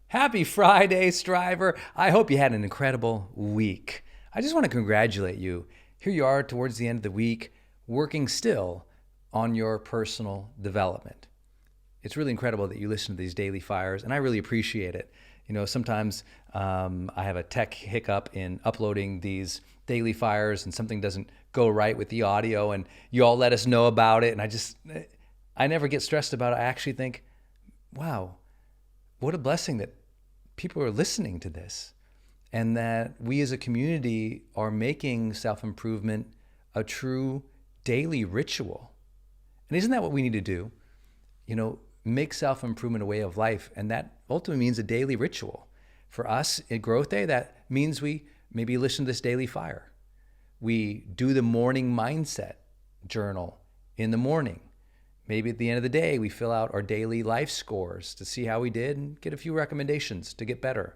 Happy Friday, Striver. I hope you had an incredible week. I just want to congratulate you. Here you are towards the end of the week, working still on your personal development. It's really incredible that you listen to these daily fires, and I really appreciate it. Sometimes I have a tech hiccup in uploading these daily fires, and something doesn't go right with the audio, and you all let us know about it, and I never get stressed about it. I actually think, wow, what a blessing that people are listening to this, and that we as a community are making self-improvement a true daily ritual. And isn't that what we need to do? Make self-improvement a way of life, and that ultimately means a daily ritual. For us at Growth Day, that means we maybe listen to this daily fire. We do the morning mindset journal in the morning. Maybe at the end of the day, we fill out our daily life scores to see how we did and get a few recommendations to get better.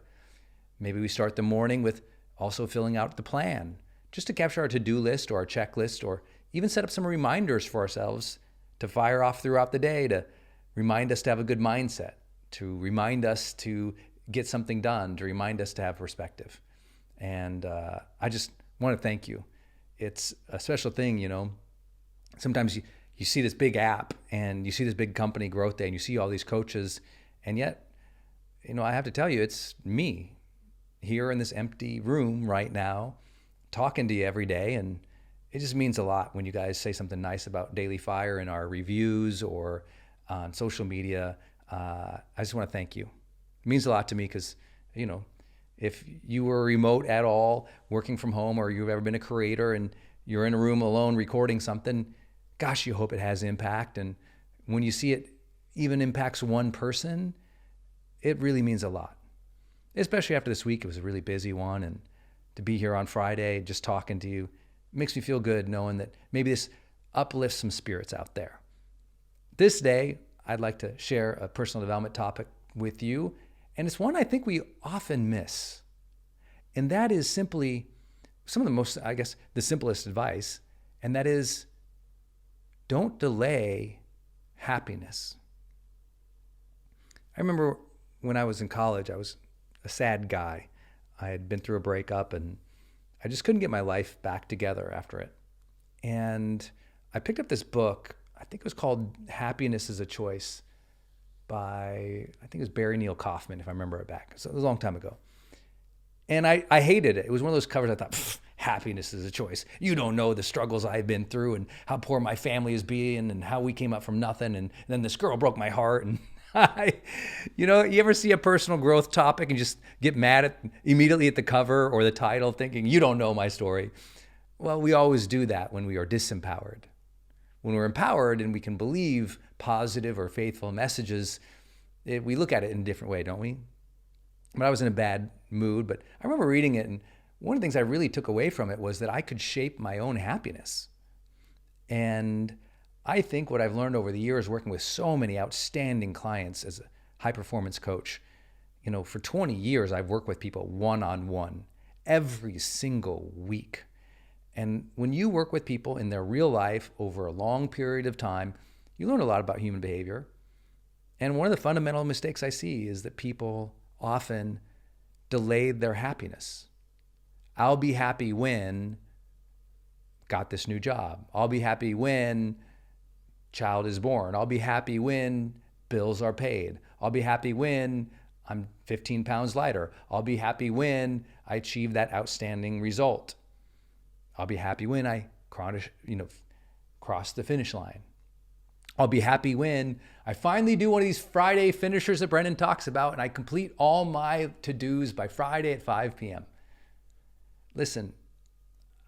Maybe we start the morning with also filling out the plan, just to capture our to-do list or our checklist, or even set up some reminders for ourselves to fire off throughout the day, to remind us to have a good mindset, to remind us to get something done, to remind us to have perspective. And I just want to thank you. It's a special thing, Sometimes you see this big app and you see this big company, Growth Day, and you see all these coaches, and yet, I have to tell you, it's me here in this empty room right now talking to you every day, and it just means a lot when you guys say something nice about Daily Fire in our reviews or on social media. I just want to thank you. It means a lot to me because, if you were remote at all, working from home, or you've ever been a creator and you're in a room alone recording something, gosh, you hope it has impact. And when you see it even impacts one person, it really means a lot. Especially after this week, it was a really busy one. And to be here on Friday, just talking to you, makes me feel good knowing that maybe this uplifts some spirits out there. This day, I'd like to share a personal development topic with you. And it's one I think we often miss. And that is simply some of the most, the simplest advice. And that is, don't delay happiness. I remember when I was in college, I was a sad guy. I had been through a breakup and I just couldn't get my life back together after it. And I picked up this book, I think it was called Happiness is a Choice by, I think it was Barry Neil Kaufman, if I remember it back. So it was a long time ago. And I hated it. It was one of those covers I thought, happiness is a choice. You don't know the struggles I've been through and how poor my family is being and how we came up from nothing. And then this girl broke my heart. And you ever see a personal growth topic and just get mad immediately at the cover or the title thinking, you don't know my story. Well, we always do that when we are disempowered. When we're empowered and we can believe positive or faithful messages, we look at it in a different way, don't we? But I was in a bad mood, but I remember reading it, and one of the things I really took away from it was that I could shape my own happiness. And I think what I've learned over the years working with so many outstanding clients as a high-performance coach, for 20 years I've worked with people one-on-one every single week. And when you work with people in their real life over a long period of time, you learn a lot about human behavior. And one of the fundamental mistakes I see is that people often delayed their happiness. I'll be happy when got this new job. I'll be happy when child is born. I'll be happy when bills are paid. I'll be happy when I'm 15 pounds lighter. I'll be happy when I achieve that outstanding result. I'll be happy when I cross the finish line. I'll be happy when I finally do one of these Friday finishers that Brendan talks about and I complete all my to-dos by Friday at 5 p.m. Listen,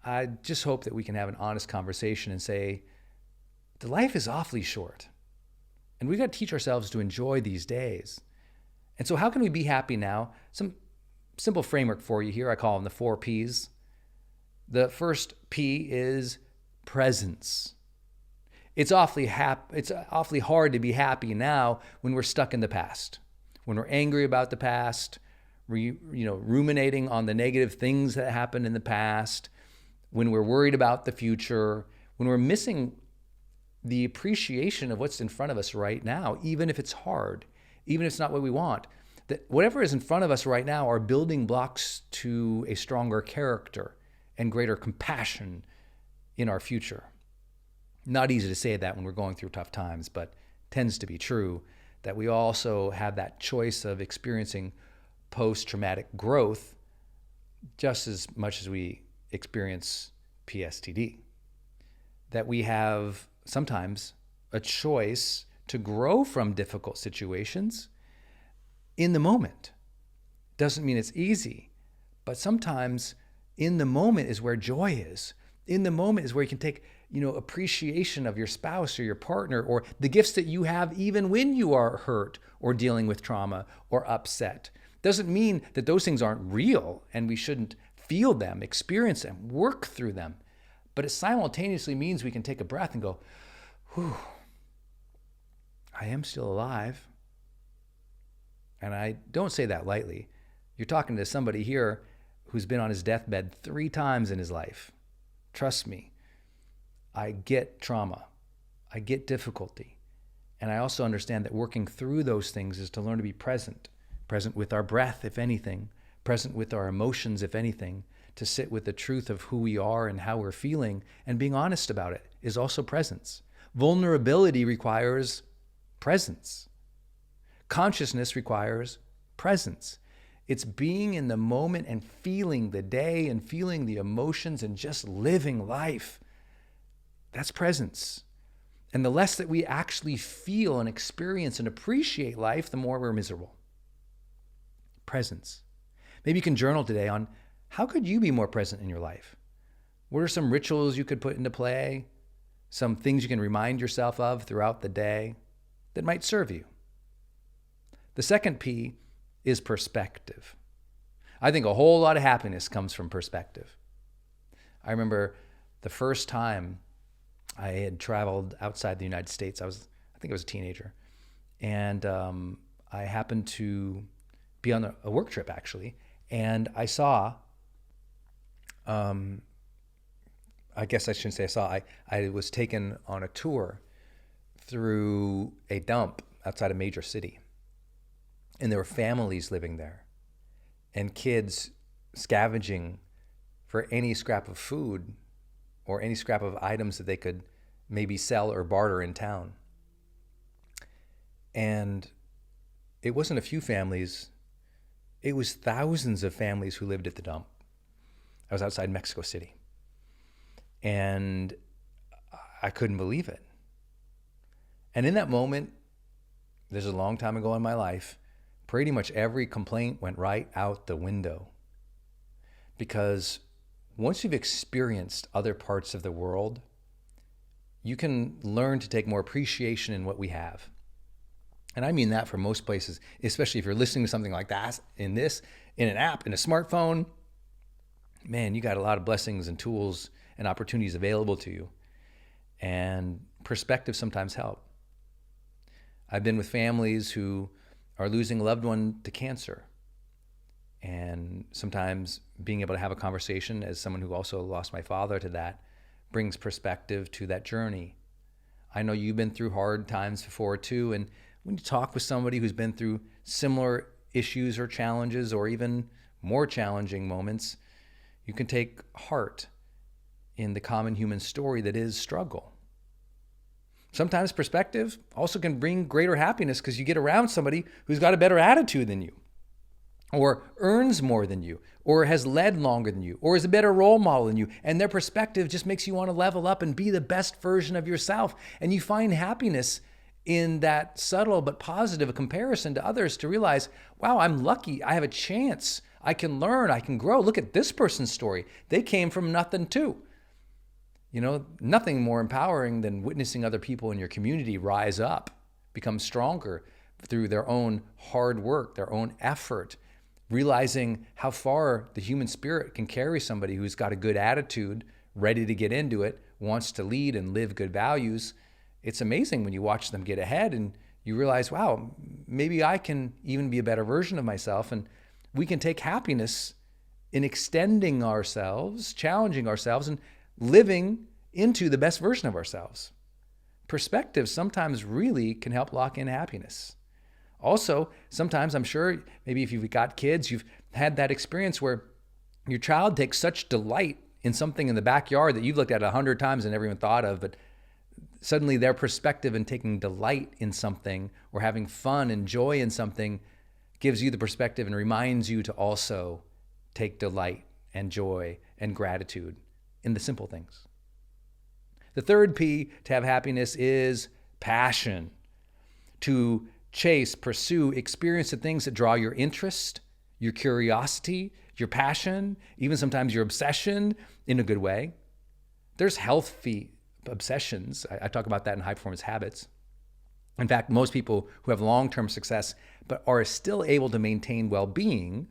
I just hope that we can have an honest conversation and say, the life is awfully short. And we've got to teach ourselves to enjoy these days. And so how can we be happy now? Some simple framework for you here. I call them the 4 Ps. The first P is presence. It's awfully hard to be happy now when we're stuck in the past, when we're angry about the past, ruminating on the negative things that happened in the past, when we're worried about the future, when we're missing the appreciation of what's in front of us right now, even if it's hard, even if it's not what we want. that whatever is in front of us right now are building blocks to a stronger character and greater compassion in our future. Not easy to say that when we're going through tough times, but tends to be true that we also have that choice of experiencing post-traumatic growth just as much as we experience PSTD. That we have sometimes a choice to grow from difficult situations in the moment. Doesn't mean it's easy, but sometimes in the moment is where joy is. In the moment is where you can take, appreciation of your spouse or your partner or the gifts that you have even when you are hurt or dealing with trauma or upset. Doesn't mean that those things aren't real and we shouldn't feel them, experience them, work through them. But it simultaneously means we can take a breath and go, whew, I am still alive. And I don't say that lightly. You're talking to somebody here who's been on his deathbed 3 times in his life. Trust me, I get trauma. I get difficulty. And I also understand that working through those things is to learn to be present with our breath, if anything, present with our emotions, if anything, to sit with the truth of who we are and how we're feeling, and being honest about it is also presence. Vulnerability requires presence. Consciousness requires presence. It's being in the moment and feeling the day and feeling the emotions and just living life. That's presence. And the less that we actually feel and experience and appreciate life, the more we're miserable. Presence. Maybe you can journal today on how could you be more present in your life? What are some rituals you could put into play? Some things you can remind yourself of throughout the day that might serve you? The second P is perspective. I think a whole lot of happiness comes from perspective. I remember the first time I had traveled outside the United States. I think I was a teenager. And I happened to be on a work trip, actually. And I saw, I guess I shouldn't say I saw, I was taken on a tour through a dump outside a major city. And there were families living there and kids scavenging for any scrap of food or any scrap of items that they could maybe sell or barter in town. And it wasn't a few families, it was thousands of families who lived at the dump. I was outside Mexico City. And I couldn't believe it. And in that moment, this is a long time ago in my life, pretty much every complaint went right out the window. Because once you've experienced other parts of the world, you can learn to take more appreciation in what we have. And I mean that for most places, especially if you're listening to something like that in an app, in a smartphone, man, you got a lot of blessings and tools and opportunities available to you. And perspective sometimes help. I've been with families who are losing a loved one to cancer. And sometimes being able to have a conversation, as someone who also lost my father to that, brings perspective to that journey. I know you've been through hard times before too, and when you talk with somebody who's been through similar issues or challenges or even more challenging moments, you can take heart in the common human story that is struggle. Sometimes perspective also can bring greater happiness because you get around somebody who's got a better attitude than you, or earns more than you, or has led longer than you, or is a better role model than you. And their perspective just makes you want to level up and be the best version of yourself. And you find happiness in that subtle but positive comparison to others to realize, wow, I'm lucky. I have a chance. I can learn. I can grow. Look at this person's story. They came from nothing too. You know, nothing more empowering than witnessing other people in your community rise up, become stronger through their own hard work, their own effort, realizing how far the human spirit can carry somebody who's got a good attitude, ready to get into it, wants to lead and live good values. It's amazing when you watch them get ahead and you realize, wow, maybe I can even be a better version of myself. And we can take happiness in extending ourselves, challenging ourselves, and living into the best version of ourselves. Perspective sometimes really can help lock in happiness. Also, sometimes I'm sure maybe if you've got kids, you've had that experience where your child takes such delight in something in the backyard that you've looked at 100 times and never even thought of, but suddenly their perspective in taking delight in something or having fun and joy in something gives you the perspective and reminds you to also take delight and joy and gratitude in the simple things. The third P to have happiness is passion. To chase, pursue, experience the things that draw your interest, your curiosity, your passion, even sometimes your obsession in a good way. There's healthy obsessions. I talk about that in High Performance Habits. In fact, most people who have long-term success but are still able to maintain well-being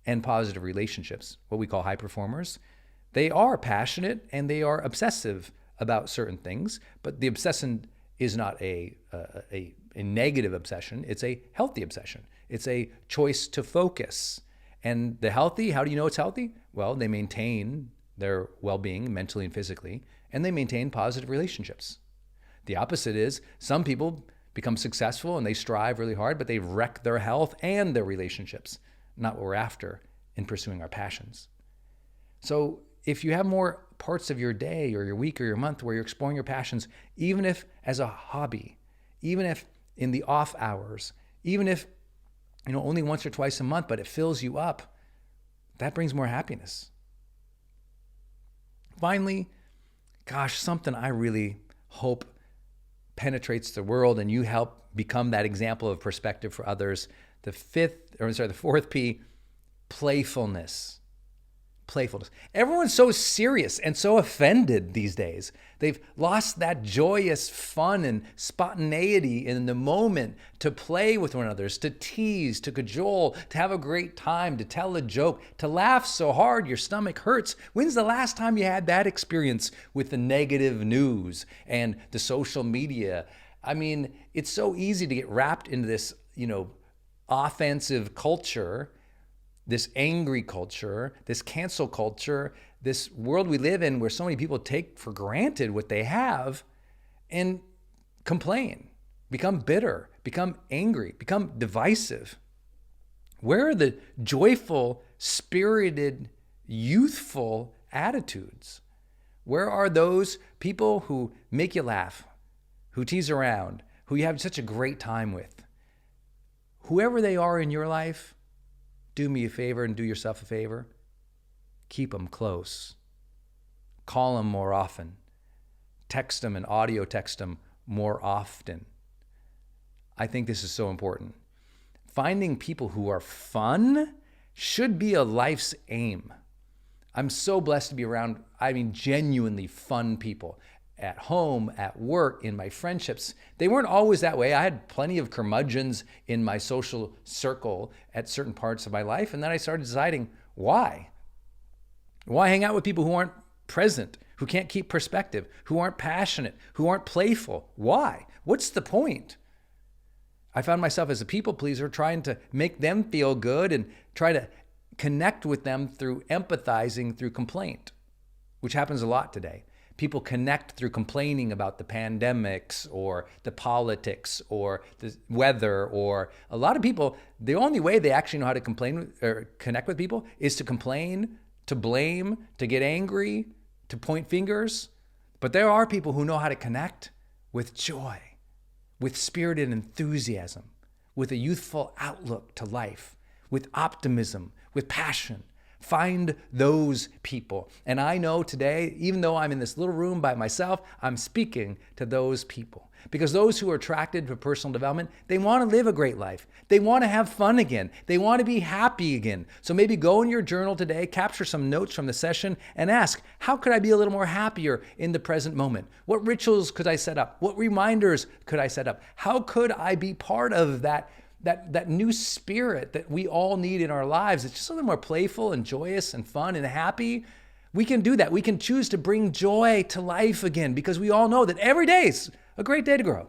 and positive relationships, what we call high performers, they are passionate and they are obsessive about certain things, but the obsession is not a negative obsession. It's a healthy obsession. It's a choice to focus. And the healthy, how do you know it's healthy? Well, they maintain their well-being mentally and physically, and they maintain positive relationships. The opposite is some people become successful and they strive really hard, but they wreck their health and their relationships, not what we're after in pursuing our passions. So if you have more parts of your day or your week or your month where you're exploring your passions, even if as a hobby, even if in the off hours, even if only once or twice a month, but it fills you up, that brings more happiness. Finally, something I really hope penetrates the world and you help become that example of perspective for others. The fourth P, playfulness. Playfulness. Everyone's so serious and so offended these days. They've lost that joyous fun and spontaneity in the moment to play with one another, to tease, to cajole, to have a great time, to tell a joke, to laugh so hard your stomach hurts. When's the last time you had that experience with the negative news and the social media? I mean, it's so easy to get wrapped into this, offensive culture, this angry culture, this cancel culture, this world we live in where so many people take for granted what they have and complain, become bitter, become angry, become divisive. Where are the joyful, spirited, youthful attitudes? Where are those people who make you laugh, who tease around, who you have such a great time with? Whoever they are in your life, do me a favor and do yourself a favor. Keep them close. Call them more often. Text them and audio text them more often. I think this is so important. Finding people who are fun should be a life's aim. I'm so blessed to be around, genuinely fun people. At home, at work, in my friendships. They weren't always that way. I had plenty of curmudgeons in my social circle at certain parts of my life. And then I started deciding, why? Why hang out with people who aren't present, who can't keep perspective, who aren't passionate, who aren't playful? Why? What's the point? I found myself as a people pleaser trying to make them feel good and try to connect with them through empathizing through complaint, which happens a lot today. People connect through complaining about the pandemics or the politics or the weather, or a lot of people, the only way they actually know how to complain or connect with people is to complain, to blame, to get angry, to point fingers. But there are people who know how to connect with joy, with spirited enthusiasm, with a youthful outlook to life, with optimism, with passion. Find those people. And I know today, even though I'm in this little room by myself, I'm speaking to those people. Because those who are attracted to personal development, they want to live a great life. They want to have fun again. They want to be happy again. So maybe go in your journal today, capture some notes from the session, and ask, how could I be a little more happier in the present moment? What rituals could I set up? What reminders could I set up? How could I be part of that new spirit that we all need in our lives? It's just something more playful and joyous and fun and happy. We can do that. We can choose to bring joy to life again, because we all know that every day is a great day to grow.